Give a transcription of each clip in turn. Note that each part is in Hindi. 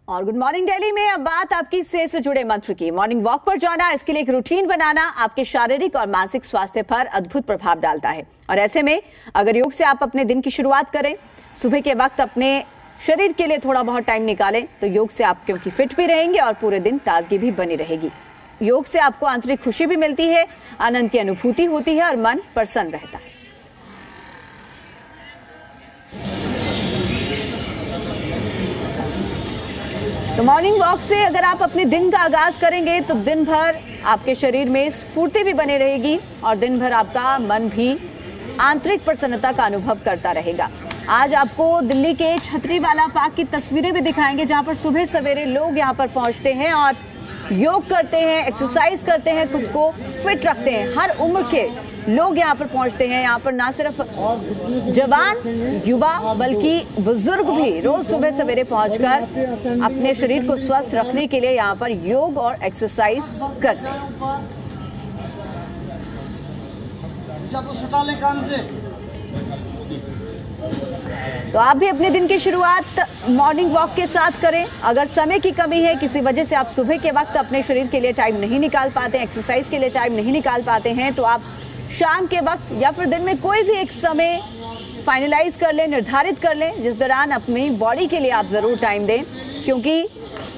और गुड मॉर्निंग दिल्ली में अब बात आपकी सेहत से जुड़े मंत्र की। मॉर्निंग वॉक पर जाना, इसके लिए एक रूटीन बनाना आपके शारीरिक और मानसिक स्वास्थ्य पर अद्भुत प्रभाव डालता है। और ऐसे में अगर योग से आप अपने दिन की शुरुआत करें, सुबह के वक्त अपने शरीर के लिए थोड़ा बहुत टाइम निकालें, तो योग से आप क्योंकि फिट भी रहेंगे और पूरे दिन ताजगी भी बनी रहेगी। योग से आपको आंतरिक खुशी भी मिलती है, आनंद की अनुभूति होती है और मन प्रसन्न रहता है। तो मॉर्निंग वॉक से अगर आप अपने दिन का आगाज करेंगे तो दिन भर आपके शरीर में स्फूर्ति भी बनी रहेगी और दिन भर आपका मन भी आंतरिक प्रसन्नता का अनुभव करता रहेगा। आज आपको दिल्ली के छतरी वाला पार्क की तस्वीरें भी दिखाएंगे, जहां पर सुबह सवेरे लोग यहां पर पहुंचते हैं और योग करते हैं, एक्सरसाइज करते हैं, खुद को फिट रखते हैं। हर उम्र के लोग यहाँ पर पहुंचते हैं। यहाँ पर ना सिर्फ जवान युवा बल्कि बुजुर्ग भी रोज सुबह सवेरे पहुंचकर अपने शरीर को स्वस्थ रखने के लिए यहाँ पर योग और एक्सरसाइज करते हैं। तो आप भी अपने दिन की शुरुआत मॉर्निंग वॉक के साथ करें। अगर समय की कमी है, किसी वजह से आप सुबह के वक्त अपने शरीर के लिए टाइम नहीं निकाल पाते, एक्सरसाइज के लिए टाइम नहीं निकाल पाते हैं, तो आप शाम के वक्त या फिर दिन में कोई भी एक समय फाइनलाइज कर लें, निर्धारित कर लें, जिस दौरान अपनी बॉडी के लिए आप ज़रूर टाइम दें, क्योंकि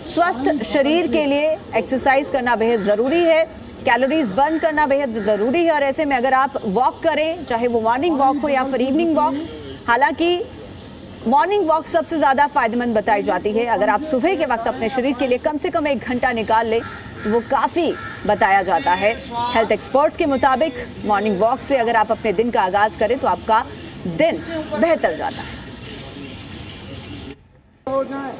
स्वस्थ शरीर के लिए एक्सरसाइज करना बेहद ज़रूरी है, कैलोरीज बर्न करना बेहद ज़रूरी है। और ऐसे में अगर आप वॉक करें, चाहे वो मॉर्निंग वॉक हो या फिर इवनिंग वॉक, हालांकि मॉर्निंग वॉक सबसे ज़्यादा फायदेमंद बताई जाती है। अगर आप सुबह के वक्त अपने शरीर के लिए कम से कम 1 घंटा निकाल लें तो वो काफ़ी बताया जाता है। हेल्थ एक्सपर्ट्स के मुताबिक मॉर्निंग वॉक से अगर आप अपने दिन का आगाज़ करें तो आपका दिन बेहतर जाता है।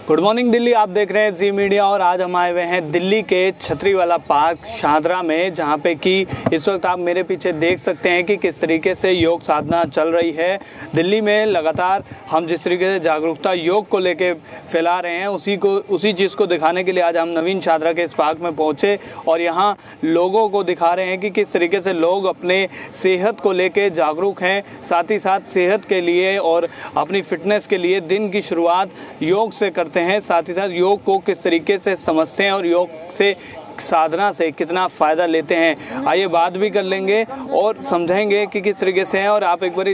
गुड मॉर्निंग दिल्ली, आप देख रहे हैं जी मीडिया और आज हम आए हुए हैं दिल्ली के छतरी वाला पार्क शाहदरा में, जहां पे कि इस वक्त आप मेरे पीछे देख सकते हैं कि किस तरीके से योग साधना चल रही है। दिल्ली में लगातार हम जिस तरीके से जागरूकता योग को लेके फैला रहे हैं, उसी चीज़ को दिखाने के लिए आज हम नवीन शाहदरा के इस पार्क में पहुँचे और यहाँ लोगों को दिखा रहे हैं कि किस तरीके से लोग अपने सेहत को लेके जागरूक हैं, साथ ही साथ सेहत के लिए और अपनी फिटनेस के लिए दिन की शुरुआत योग से करते हैं। साथ ही साथ योग को किस तरीके से समझते हैं और योग से साधना से कितना फ़ायदा लेते हैं, आइए बात भी कर लेंगे और समझेंगे कि किस तरीके से है। और आप एक बार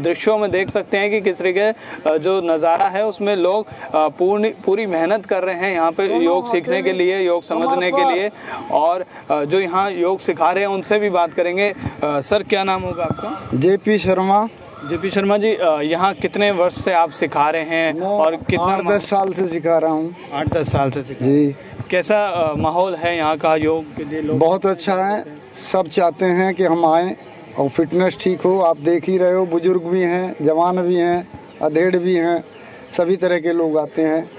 दृश्यों में देख सकते हैं कि किस तरीके जो नज़ारा है उसमें लोग पूरी मेहनत कर रहे हैं यहाँ पे योग सीखने के लिए, योग समझने के लिए। और जो यहाँ योग सिखा रहे हैं उनसे भी बात करेंगे। सर, क्या नाम होगा आपका? जेपी शर्मा। जेपी शर्मा जी, यहाँ कितने वर्ष से आप सिखा रहे हैं और कितना? 8-10 साल से सिखा रहा हूँ। 8-10 साल से सिखा जी। कैसा माहौल है यहाँ का योग के लिए? लोग बहुत अच्छा है, सब चाहते हैं कि हम आएँ और फिटनेस ठीक हो। आप देख ही रहे हो, बुजुर्ग भी हैं, जवान भी हैं, अधेड़ भी हैं, सभी तरह के लोग आते हैं।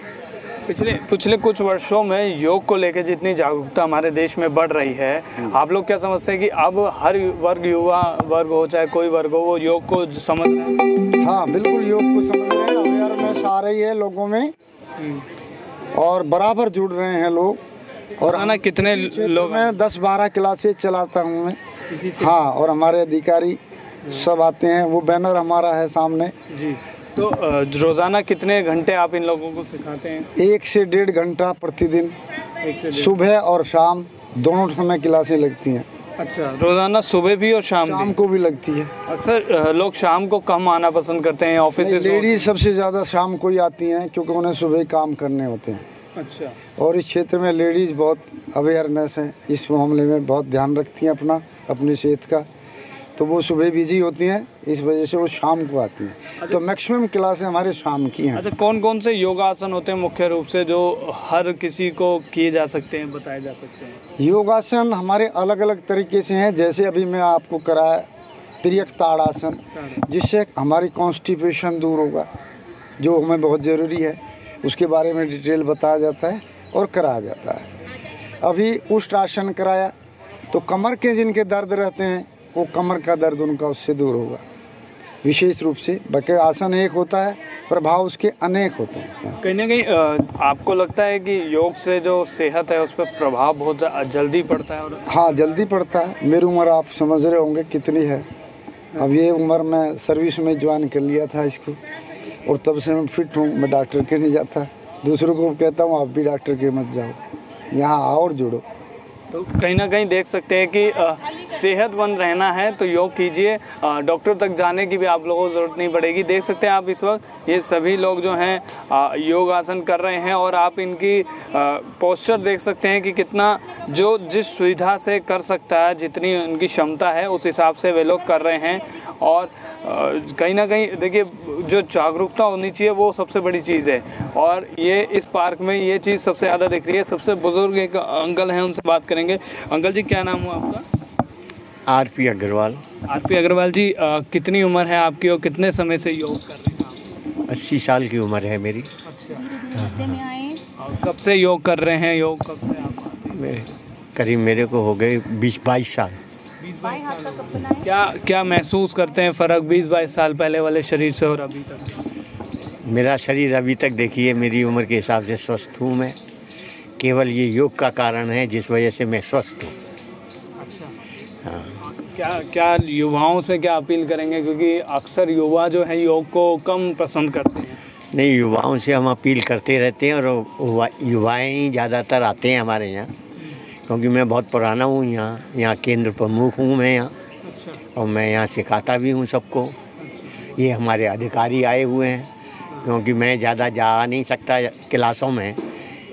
पिछले कुछ वर्षों में योग को लेकर जितनी जागरूकता हमारे देश में बढ़ रही है, आप लोग क्या समझते हैं कि अब हर वर्ग, युवा वर्ग हो चाहे कोई वर्ग हो, वो योग को समझ रहे हैं? हाँ, बिल्कुल योग को समझ रहे हैं। अवेयरनेस आ रही है लोगों में और बराबर जुड़ रहे हैं लोग। और आना कितने लोग? मैं 10-12 क्लासेज चलाता हूँ मैं। हाँ, और हमारे अधिकारी सब आते हैं, वो बैनर हमारा है सामने जी। तो रोज़ाना कितने घंटे आप इन लोगों को सिखाते हैं? 1 से 1.5 घंटा प्रतिदिन, सुबह और शाम दोनों समय क्लासें लगती हैं। अच्छा, रोज़ाना सुबह भी और शाम को भी लगती है। अक्सर लोग शाम को कम आना पसंद करते हैं ऑफिस। लेडीज सबसे ज़्यादा शाम को ही आती हैं क्योंकि उन्हें सुबह काम करने होते हैं। अच्छा। और इस क्षेत्र में लेडीज़ बहुत अवेयरनेस है, इस मामले में बहुत ध्यान रखती हैं अपनी सेहत का, तो वो सुबह बिजी होती हैं, इस वजह से वो शाम को आती हैं। अच्छा। तो मैक्सिमम क्लासें हमारे शाम की हैं। अच्छा, कौन कौन से योगासन होते हैं मुख्य रूप से जो हर किसी को किए जा सकते हैं, बताए जा सकते हैं? योगासन हमारे अलग अलग तरीके से हैं। जैसे अभी मैं आपको कराया त्रियक ताड़ासन, जिससे हमारी कॉन्स्टिपेशन दूर होगा, जो हमें बहुत ज़रूरी है। उसके बारे में डिटेल बताया जाता है और कराया जाता है। अभी उष्ट्रासन कराया तो कमर के जिनके दर्द रहते हैं, वो कमर का दर्द उनका उससे दूर होगा विशेष रूप से। बाकी आसन एक होता है, प्रभाव उसके अनेक होते हैं। कहीं ना कहीं आपको लगता है कि योग से जो सेहत है उस पर प्रभाव बहुत जल्दी पड़ता है? और हाँ, जल्दी पड़ता है। मेरी उम्र आप समझ रहे होंगे कितनी है। अब ये उम्र में सर्विस में ज्वाइन कर लिया था इसको, और तब से मैं फिट हूँ। मैं डॉक्टर के नहीं जाता, दूसरों को कहता हूँ आप भी डॉक्टर के मत जाओ, यहाँ आओ और जुड़ो। तो कहीं ना कहीं देख सकते हैं कि सेहतमंद रहना है तो योग कीजिए, डॉक्टर तक जाने की भी आप लोगों को ज़रूरत नहीं पड़ेगी। देख सकते हैं आप इस वक्त ये सभी लोग जो हैं योग आसन कर रहे हैं और आप इनकी पोस्चर देख सकते हैं कि कितना जो जिस सुविधा से कर सकता है, जितनी उनकी क्षमता है उस हिसाब से वे लोग कर रहे हैं। और कहीं ना कहीं देखिए जो जागरूकता होनी चाहिए वो सबसे बड़ी चीज़ है और ये इस पार्क में ये चीज़ सबसे ज़्यादा दिख रही है। सबसे बुजुर्ग एक अंकल हैं, उनसे बात करेंगे। अंकल जी क्या नाम हुआ आपका? आरपी अग्रवाल। आरपी अग्रवाल जी, कितनी उम्र है आपकी और कितने समय से योग कर रहे हैं आप? 80 साल की उम्र है मेरी। अच्छा, और कब से योग कर रहे हैं? योग कब से आप? करीब मेरे को हो गए 20-22 साल। क्या महसूस करते हैं फ़र्क 20-22 साल पहले वाले शरीर से और अभी तक? मेरा शरीर अभी तक देखिए मेरी उम्र के हिसाब से स्वस्थ हूँ मैं। केवल ये योग का कारण है जिस वजह से मैं स्वस्थ हूँ। अच्छा, हाँ। क्या युवाओं से क्या अपील करेंगे, क्योंकि अक्सर युवा जो है योग को कम पसंद करते हैं? नहीं, युवाओं से हम अपील करते रहते हैं और युवाएँ ही ज़्यादातर आते हैं हमारे यहाँ, क्योंकि मैं बहुत पुराना हूँ यहाँ केंद्र प्रमुख हूँ मैं यहाँ। अच्छा। और मैं यहाँ सिखाता भी हूँ सबको। ये हमारे अधिकारी आए हुए हैं, क्योंकि मैं ज़्यादा जा नहीं सकता क्लासों में,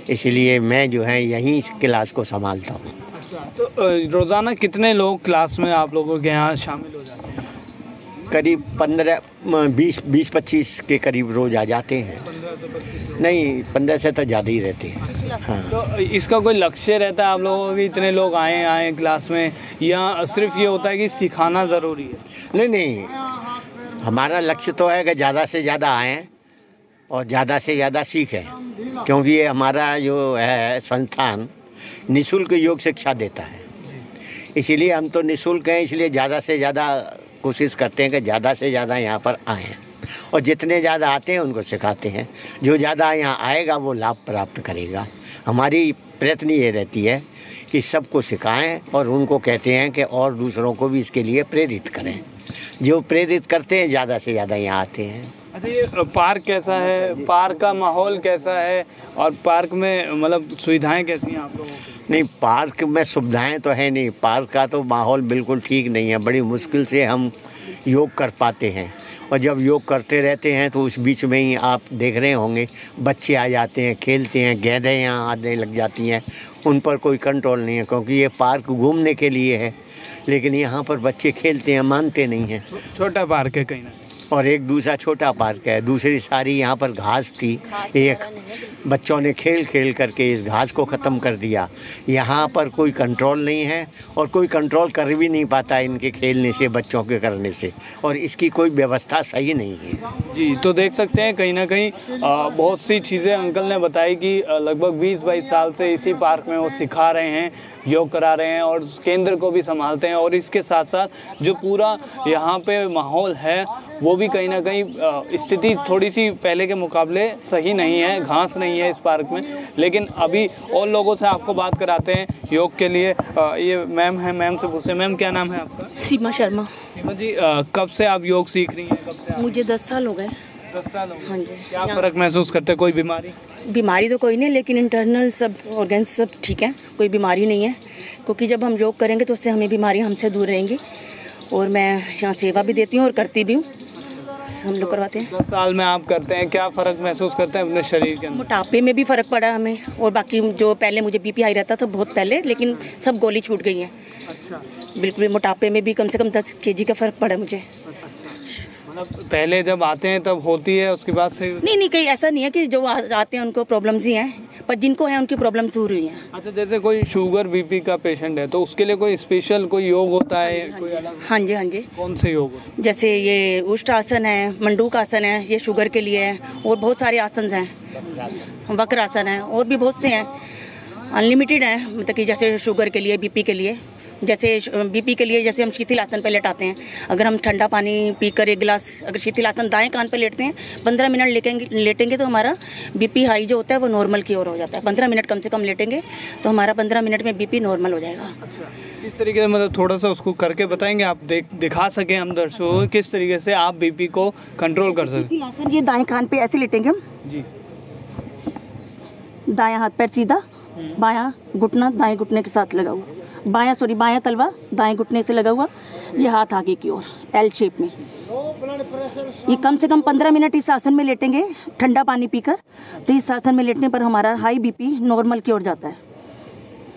इसलिए मैं जो है यहीं क्लास को संभालता हूँ। अच्छा, तो रोज़ाना कितने लोग क्लास में आप लोगों के यहाँ शामिल हो जाते हैं? करीब 20-25 के करीब रोज़ आ जाते हैं। 15 से 25? नहीं, 15 से तो ज़्यादा ही रहते हैं। हाँ। तो इसका कोई लक्ष्य रहता है आप लोगों की, इतने लोग आए क्लास में, या सिर्फ ये होता है कि सिखाना ज़रूरी है? नहीं, हमारा लक्ष्य तो है कि ज़्यादा से ज़्यादा आएँ और ज़्यादा से ज़्यादा सीखें, क्योंकि ये हमारा जो है संस्थान निःशुल्क योग शिक्षा देता है। इसीलिए हम तो निःशुल्क हैं, इसलिए ज़्यादा से ज़्यादा कोशिश करते हैं कि ज़्यादा से ज़्यादा यहाँ पर आएँ और जितने ज़्यादा आते हैं उनको सिखाते हैं। जो ज़्यादा यहाँ आएगा वो लाभ प्राप्त करेगा। हमारी प्रयत्न ये रहती है कि सबको सिखाएं और उनको कहते हैं कि और दूसरों को भी इसके लिए प्रेरित करें। जो प्रेरित करते हैं ज़्यादा से ज़्यादा यहाँ आते हैं। अच्छा, ये पार्क कैसा है? पार्क का माहौल कैसा है और पार्क में मतलब सुविधाएं कैसी हैं आप लोगों को? नहीं, पार्क में सुविधाएं तो है नहीं, पार्क का तो माहौल बिल्कुल ठीक नहीं है। बड़ी मुश्किल से हम योग कर पाते हैं और जब योग करते रहते हैं तो उस बीच में ही आप देख रहे होंगे बच्चे आ जाते हैं, खेलते हैं, गेंदें यहाँ आने लग जाती हैं। उन पर कोई कंट्रोल नहीं है, क्योंकि ये पार्क घूमने के लिए है, लेकिन यहाँ पर बच्चे खेलते हैं, मानते नहीं हैं। छोटा पार्क है कहीं ना, और एक दूसरा छोटा पार्क है, दूसरी सारी यहाँ पर घास थी। एक बच्चों ने खेल खेल करके इस घास को ख़त्म कर दिया। यहाँ पर कोई कंट्रोल नहीं है और कोई कंट्रोल कर भी नहीं पाता इनके खेलने से, बच्चों के करने से, और इसकी कोई व्यवस्था सही नहीं है। जी, तो देख सकते हैं कहीं ना कहीं बहुत सी चीज़ें अंकल ने बताई कि लगभग 20-22 साल से इसी पार्क में वो सिखा रहे हैं, योग करा रहे हैं और केंद्र को भी संभालते हैं। और इसके साथ साथ जो पूरा यहाँ पे माहौल है वो भी कहीं ना कहीं स्थिति थोड़ी सी पहले के मुकाबले सही नहीं है, घास नहीं है इस पार्क में। लेकिन अभी और लोगों से आपको बात कराते हैं योग के लिए। ये मैम है, मैम से पूछते हैं। मैम क्या नाम है आपका? सीमा शर्मा। सीमा जी, कब से आप योग सीख रही हैं? कब से? मुझे 10 साल हो गए। 10 साल हो गए। हाँ जी। क्या फ़र्क महसूस करते हैं? कोई बीमारी? बीमारी तो कोई नहीं, लेकिन इंटरनल सब ऑर्गन्स सब ठीक है, कोई बीमारी नहीं है। क्योंकि जब हम योग करेंगे तो उससे हमें बीमारी हमसे दूर रहेंगी। और मैं यहाँ सेवा भी देती हूँ और करती भी हूँ, हम लोग करवाते हैं। 10 साल में आप करते हैं, क्या फ़र्क महसूस करते हैं अपने शरीर के अंदर? मोटापे में भी फ़र्क पड़ा हमें, और बाकी जो पहले मुझे बीपी हाई रहता था बहुत पहले, लेकिन सब गोली छूट गई है। अच्छा, बिल्कुल। मोटापे में भी कम से कम 10 kg का फ़र्क पड़ा मुझे। मतलब पहले जब आते हैं तब होती है, उसके बाद से? नहीं, कहीं ऐसा नहीं है कि जो आते हैं उनको प्रॉब्लम्स ही हैं, पर जिनको है उनकी प्रॉब्लम दूर हुई है। अच्छा, जैसे कोई शुगर बीपी का पेशेंट है तो उसके लिए कोई स्पेशल कोई योग होता है? कोई अलग? हाँ जी, हाँ जी। कौन से योग होते हैं? जैसे ये उष्ट आसन है, मंडूक आसन है, ये शुगर के लिए है, और बहुत सारे आसन हैं, वक्र आसन है, और भी बहुत से हैं, अनलिमिटेड हैं। मतलब कि जैसे शुगर के लिए, बीपी के लिए, जैसे बीपी के लिए जैसे हम शिथिल आसन पे लेटाते हैं। अगर हम ठंडा पानी पीकर 1 गिलास अगर शिथिल आसन दाएं कान पे लेटते हैं, 15 मिनट लेटेंगे तो हमारा बीपी हाई जो होता है वो नॉर्मल की ओर हो जाता है। 15 मिनट कम से कम लेटेंगे तो हमारा 15 मिनट में बीपी नॉर्मल हो जाएगा। अच्छा, इस तरीके से मतलब थोड़ा सा उसको करके बताएंगे आप, दिखा सकें हम दर्शकों को किस तरीके से आप बीपी को कंट्रोल कर सकें। शिथिल आसन, ये दाएं कान पे ऐसे लेटेंगे हम जी, दायां हाथ पैर सीधा, बायां घुटना दाएं घुटने के साथ लगा हुआ, बायां तलवा दाएं घुटने से लगा हुआ, ये हाथ आगे की ओर एल शेप में। ये कम से कम 15 मिनट इस आसन में लेटेंगे ठंडा पानी पीकर, तो इस आसन में लेटने पर हमारा हाई बीपी नॉर्मल की ओर जाता है।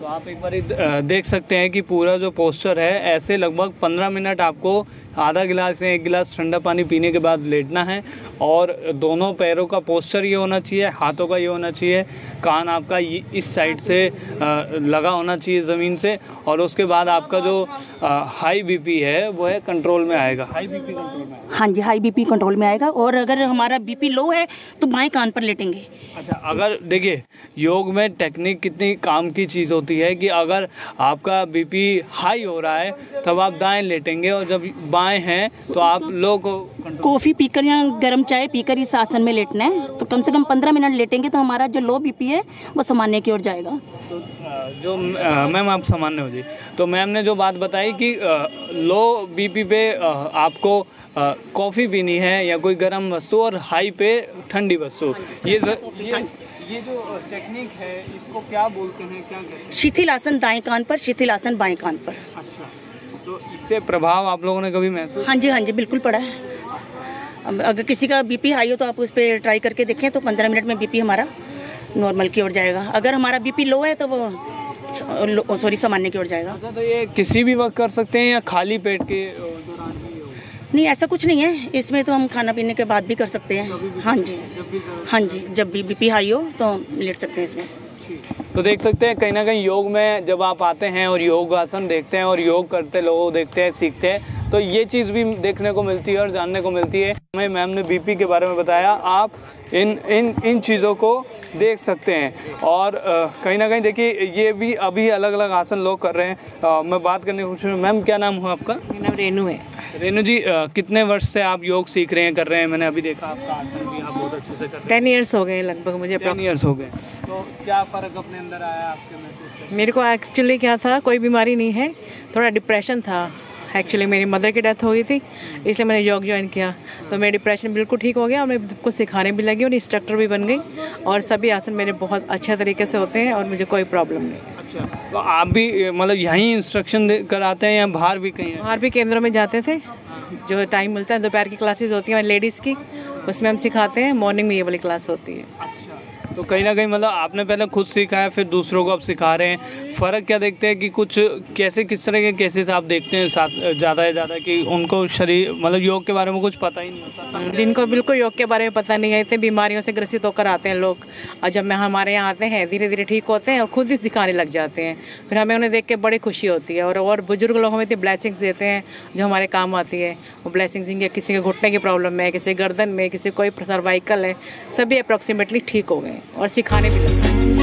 तो आप एक बार देख सकते हैं कि पूरा जो पोस्चर है ऐसे लगभग 15 मिनट आपको आधा गिलास या 1 गिलास ठंडा पानी पीने के बाद लेटना है, और दोनों पैरों का पोस्चर ये होना चाहिए, हाथों का ये होना चाहिए, कान आपका इस साइड से लगा होना चाहिए ज़मीन से, और उसके बाद आपका जो हाई बीपी है वो है कंट्रोल में आएगा। हाई बीपी कंट्रोल में आएगा। हाँ जी, हाई बीपी कंट्रोल में आएगा। और अगर हमारा बीपी लो है तो बाएं कान पर लेटेंगे। अच्छा, अगर देखिए योग में टेक्निक कितनी काम की चीज़ होती है कि अगर आपका बीपी हाई हो रहा है तब आप दाएं लेटेंगे, और जब बाएं हैं तो आप लो को कॉफ़ी पीकर या गर्म चाय पीकर इस आसन में लेटना है। तो कम से कम 15 मिनट लेटेंगे तो हमारा जो लो बीपी है वो सामान्य की ओर जाएगा। तो जो मैम आप सामान्य हो जी, तो मैम ने जो बात बताई कि लो बीपी पे आपको कॉफ़ी पीनी है या कोई गर्म वस्तु, और हाई पे ठंडी वस्तु, ये जो टेक्निक है इसको क्या बोलते हैं, क्या कहते हैं? शिथिल आसन दाएं कान पर, शिथिल आसन बाएं कान पर। अच्छा, तो इससे प्रभाव आप लोगों ने कभी महसूस? हाँ जी बिल्कुल पड़ा है। अगर किसी का बीपी हाई हो तो आप उस पर ट्राई करके देखें, तो 15 मिनट में बीपी हमारा नॉर्मल की ओर जाएगा। अगर हमारा बीपी लो है तो वो सामान्य की ओर जाएगा। अच्छा, तो ये किसी भी वक्त कर सकते हैं या खाली पेट के दौरान? नहीं, ऐसा कुछ नहीं है इसमें, तो हम खाना पीने के बाद भी कर सकते हैं। हाँ जी, जब भी बीपी हाई हो तो लेट सकते हैं इसमें। तो देख सकते हैं कहीं ना कहीं योग में जब आप आते हैं और योग आसन देखते हैं और योग करते लोगों देखते हैं, सीखते हैं, तो ये चीज़ भी देखने को मिलती है और जानने को मिलती है। हमें मैम ने बीपी के बारे में बताया, आप इन चीज़ों को देख सकते हैं। और कहीं ना कहीं देखिए ये भी अभी अलग अलग आसन लोग कर रहे हैं। मैं बात करने की कोशिश। मैम क्या नाम हुआ आपका? मेरा नाम रेनू है। रेनू जी, कितने वर्ष से आप योग सीख रहे हैं, कर रहे हैं? मैंने अभी देखा आपका आसन भी आप बहुत अच्छे से कर रहे हैं। 10 ईयर्स हो गए लगभग मुझे। 10 ईयर्स हो गए। तो क्या फ़र्क अपने अंदर आया आपके महसूस? मेरे को एक्चुअली क्या था, कोई बीमारी नहीं है, थोड़ा डिप्रेशन था। एक्चुअली मेरी मदर की डेथ हो गई थी, इसलिए मैंने योग ज्वाइन किया, तो मेरा डिप्रेशन बिल्कुल ठीक हो गया और मैं सबको सिखाने भी लगी और इंस्ट्रक्टर भी बन गई, और सभी आसन मेरे बहुत अच्छे तरीके से होते हैं और मुझे कोई प्रॉब्लम नहीं। अच्छा, तो आप भी मतलब यहीं इंस्ट्रक्शन कराते हैं या बाहर भी कहीं? बाहर भी केंद्रों में जाते थे, जो टाइम मिलता है दोपहर की क्लासेस होती हैं लेडीज़ की, उसमें हम सिखाते हैं। मॉर्निंग में ये वाली क्लास होती है। अच्छा, तो कहीं ना कहीं मतलब आपने पहले खुद सीखा है, फिर दूसरों को आप सिखा रहे हैं। फ़र्क क्या देखते हैं कि कुछ कैसे किस तरह के केसेस आप देखते हैं ज़्यादा से ज़्यादा कि उनको शरीर मतलब योग के बारे में कुछ पता ही नहीं होता? जिनको बिल्कुल योग के बारे में पता नहीं है, इतने बीमारियों से ग्रसित होकर आते हैं लोग, और जब मैं हमारे यहाँ आते हैं धीरे धीरे ठीक होते हैं और खुद ही सिखाने लग जाते हैं। फिर हमें उन्हें देख के बड़ी खुशी होती है, और बुजुर्ग लोग हमें इतनी ब्लेसिंग्स देते हैं जो हमारे काम आती है। वो ब्लेसिंग्स देंगे, किसी के घुटने की प्रॉब्लम है, किसी गर्दन में, किसी कोई सर्वाइकल है, सभी अप्रॉक्सीमेटली ठीक हो गए और सिखाने भी लगे।